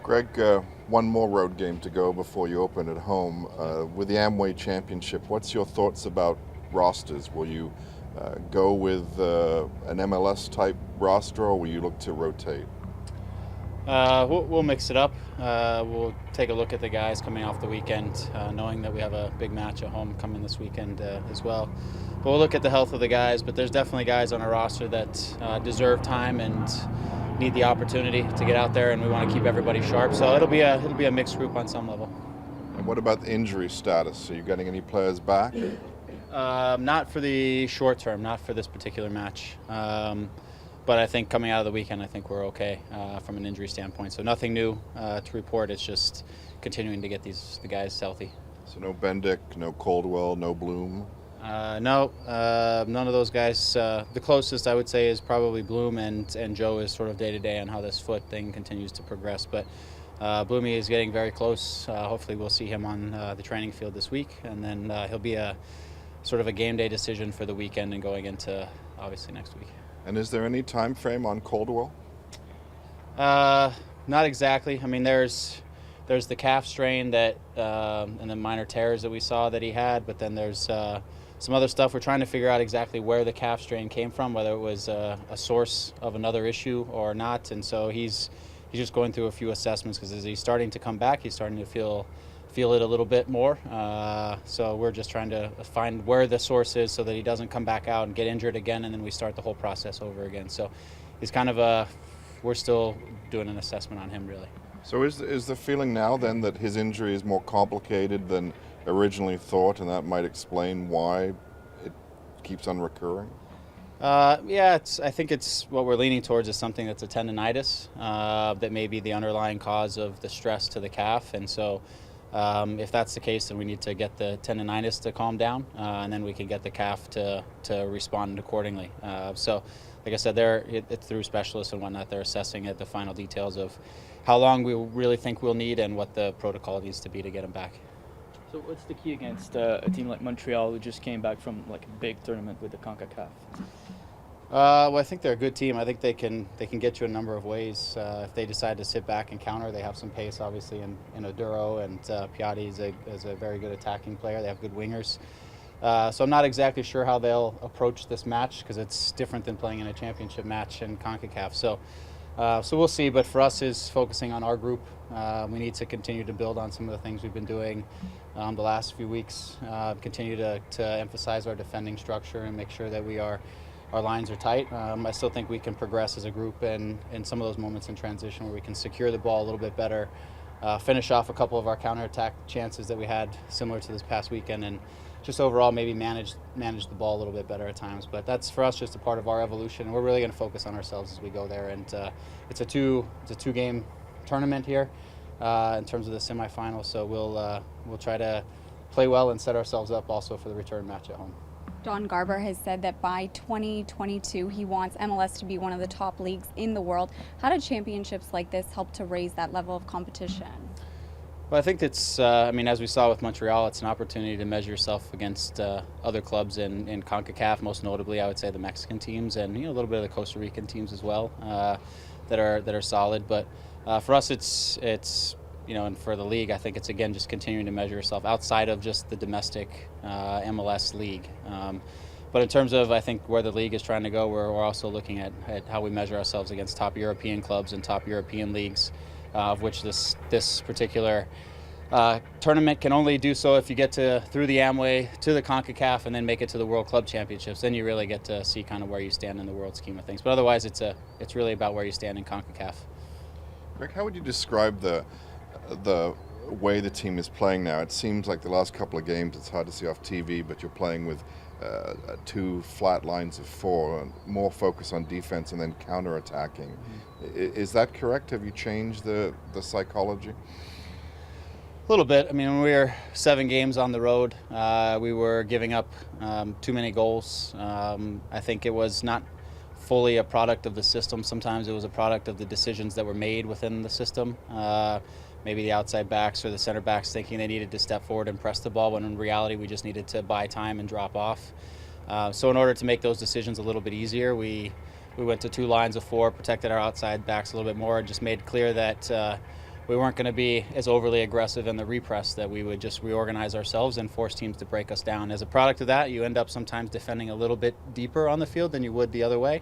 Greg, one more road game to go before you open at home. With the Amway Championship, what's your thoughts about rosters? Will you go with an MLS type roster, or will you look to rotate? We'll mix it up. We'll take a look at the guys coming off the weekend, knowing that we have a big match at home coming this weekend as well. But we'll look at the health of the guys, but there's definitely guys on our roster that deserve time and need the opportunity to get out there, and we want to keep everybody sharp. So it'll be a mixed group on some level. And what about the injury status? Are you getting any players back? Not for the short term, not for this particular match. But I think coming out of the weekend, I think we're okay from an injury standpoint. So nothing new to report. It's just continuing to get the guys healthy. So no Bendick, no Caldwell, no Bloom? No, none of those guys. The closest I would say is probably Bloom, and Joe is sort of day-to-day on how this foot thing continues to progress. But Bloomy is getting very close. Hopefully we'll see him on the training field this week, and then he'll be a sort of a game day decision for the weekend and going into obviously next week. And is there any time frame on Caldwell? Not exactly. I mean, there's the calf strain that and the minor tears that we saw that he had, but then there's some other stuff. We're trying to figure out exactly where the calf strain came from, whether it was a source of another issue or not. And so he's just going through a few assessments, because as he's starting to come back, he's starting to feel it a little bit more. So we're just trying to find where the source is so that he doesn't come back out and get injured again, and then we start the whole process over again. So he's kind of we're still doing an assessment on him, really. So is the feeling now then that his injury is more complicated than originally thought, and that might explain why it keeps on recurring? Yeah, I think it's what we're leaning towards is something that's a tendonitis that may be the underlying cause of the stress to the calf. And so if that's the case, then we need to get the tendonitis to calm down, and then we can get the calf to respond accordingly. So like I said, it's through specialists and whatnot. They're assessing the final details of how long we really think we'll need and what the protocol needs to be to get him back. So what's the key against a team like Montreal, who just came back from like a big tournament with the CONCACAF? Well, I think they're a good team. I think they can get you a number of ways. If they decide to sit back and counter, they have some pace, obviously, in Oduro, and Piatti is a very good attacking player. They have good wingers. So I'm not exactly sure how they'll approach this match, because it's different than playing in a championship match in CONCACAF. So we'll see. But for us, is focusing on our group. We need to continue to build on some of the things we've been doing the last few weeks. Continue to emphasize our defending structure and make sure that our lines are tight. I still think we can progress as a group in some of those moments in transition where we can secure the ball a little bit better, finish off a couple of our counterattack chances that we had similar to this past weekend, and just overall maybe manage the ball a little bit better at times. But that's for us just a part of our evolution. We're really going to focus on ourselves as we go there, and it's a two-game tournament here in terms of the semifinals. So we'll try to play well and set ourselves up also for the return match at home. Don Garber has said that by 2022 he wants MLS to be one of the top leagues in the world. How do championships like this help to raise that level of competition? Well, I think it's, as we saw with Montreal, it's an opportunity to measure yourself against other clubs in CONCACAF, most notably I would say the Mexican teams, and a little bit of the Costa Rican teams as well that are solid. But for us, it's and for the league, I think it's, again, just continuing to measure yourself outside of just the domestic MLS league. But in terms of, I think, where the league is trying to go, we're also looking at how we measure ourselves against top European clubs and top European leagues, of which this particular tournament can only do so if you get through the Amway to the CONCACAF and then make it to the World Club Championships. Then you really get to see kind of where you stand in the world scheme of things. But otherwise, it's really about where you stand in CONCACAF. Greg, how would you describe the way the team is playing now? It seems like the last couple of games, it's hard to see off TV, but you're playing with two flat lines of four, and more focus on defense and then counter-attacking. Mm-hmm. Is that correct? Have you changed the psychology? A little bit. When we were 7 games on the road, we were giving up too many goals. I think it was not fully a product of the system. Sometimes it was a product of the decisions that were made within the system. Maybe the outside backs or the center backs thinking they needed to step forward and press the ball, when in reality we just needed to buy time and drop off. So in order to make those decisions a little bit easier, we went to 2 lines of 4, protected our outside backs a little bit more, and just made clear that we weren't going to be as overly aggressive in the repress, that we would just reorganize ourselves and force teams to break us down. As a product of that, you end up sometimes defending a little bit deeper on the field than you would the other way.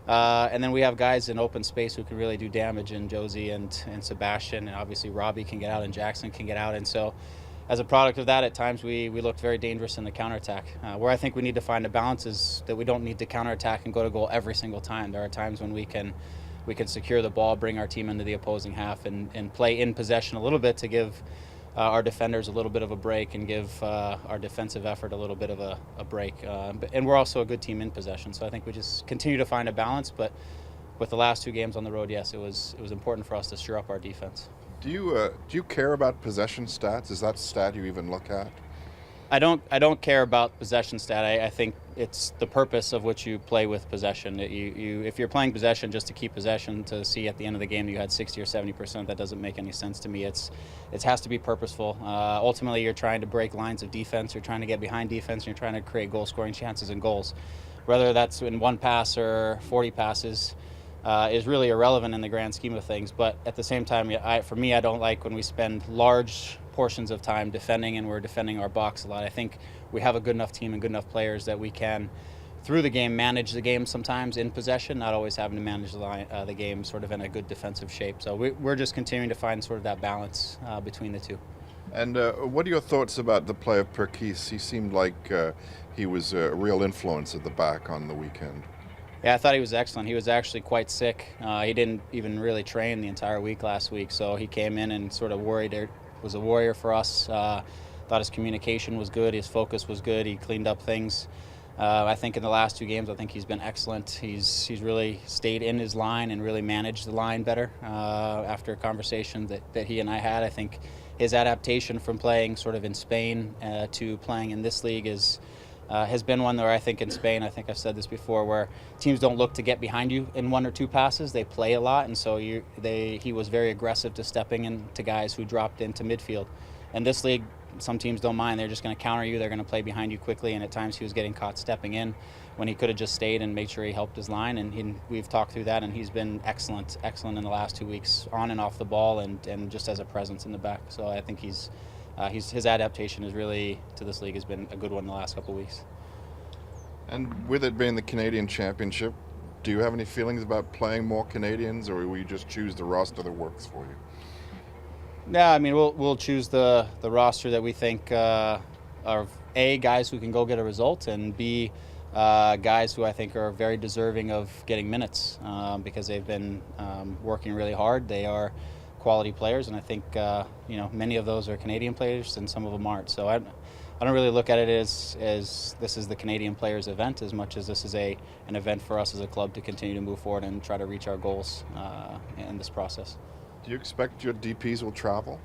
And then we have guys in open space who can really do damage, and Josie and Sebastian, and obviously Robbie can get out and Jackson can get out. And so as a product of that, at times we looked very dangerous in the counterattack. Where I think we need to find a balance is that we don't need to counterattack and go to goal every single time. There are times when we can secure the ball, bring our team into the opposing half, and play in possession a little bit to give our defenders a little bit of a break and give our defensive effort a little bit of a break. And we're also a good team in possession, so I think we just continue to find a balance. But with the last 2 games on the road, yes, it was important for us to shore up our defense. Do you care about possession stats? Is that stat you even look at? I don't care about possession stat. I think it's the purpose of which you play with possession. If you're playing possession just to keep possession, to see at the end of the game you had 60 or 70%, that doesn't make any sense to me. It has to be purposeful. Ultimately, you're trying to break lines of defense. You're trying to get behind defense. And you're trying to create goal-scoring chances and goals. Whether that's in 1 pass or 40 passes is really irrelevant in the grand scheme of things. But at the same time, for me, I don't like when we spend large portions of time defending, and we're defending our box a lot. I think we have a good enough team and good enough players that we can, through the game, manage the game sometimes in possession, not always having to manage the game sort of in a good defensive shape. So we're just continuing to find sort of that balance between the two. And what are your thoughts about the play of Perkis? He seemed like he was a real influence at the back on the weekend. Yeah, I thought he was excellent. He was actually quite sick. He didn't even really train the entire week last week, so he came in and sort of was a warrior for us. Thought his communication was good, his focus was good, he cleaned up things. I think in the last 2 games, I think he's been excellent. He's really stayed in his line and really managed the line better. After a conversation that he and I had, I think his adaptation from playing sort of in Spain to playing in this league has been one where I think in Spain, I think I've said this before, where teams don't look to get behind you in 1 or 2 passes. They play a lot, and so he was very aggressive to stepping into guys who dropped into midfield. And this league, some teams don't mind. They're just going to counter you. They're going to play behind you quickly, and at times he was getting caught stepping in when he could have just stayed and made sure he helped his line. And we've talked through that, and he's been excellent in the last 2 weeks, on and off the ball, and just as a presence in the back. So I think his adaptation is really to this league has been a good one in the last couple of weeks. And with it being the Canadian Championship, do you have any feelings about playing more Canadians, or will you just choose the roster that works for you? Yeah, I mean, we'll choose the roster that we think are A, guys who can go get a result, and B, guys who I think are very deserving of getting minutes because they've been working really hard. They are quality players, and I think many of those are Canadian players, and some of them aren't. So I don't really look at it as this is the Canadian players event as much as this is an event for us as a club to continue to move forward and try to reach our goals in this process. Do you expect your DPs will travel?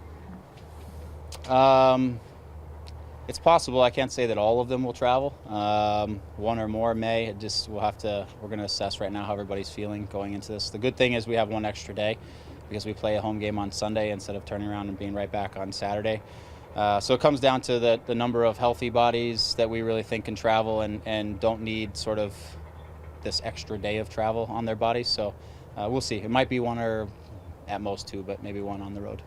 It's possible. I can't say that all of them will travel. 1 or more may. We're going to assess right now how everybody's feeling going into this. The good thing is we have 1 extra day because we play a home game on Sunday instead of turning around and being right back on Saturday. So it comes down to the number of healthy bodies that we really think can travel and don't need sort of this extra day of travel on their bodies. So we'll see. It might be 1 or at most 2, but maybe 1 on the road.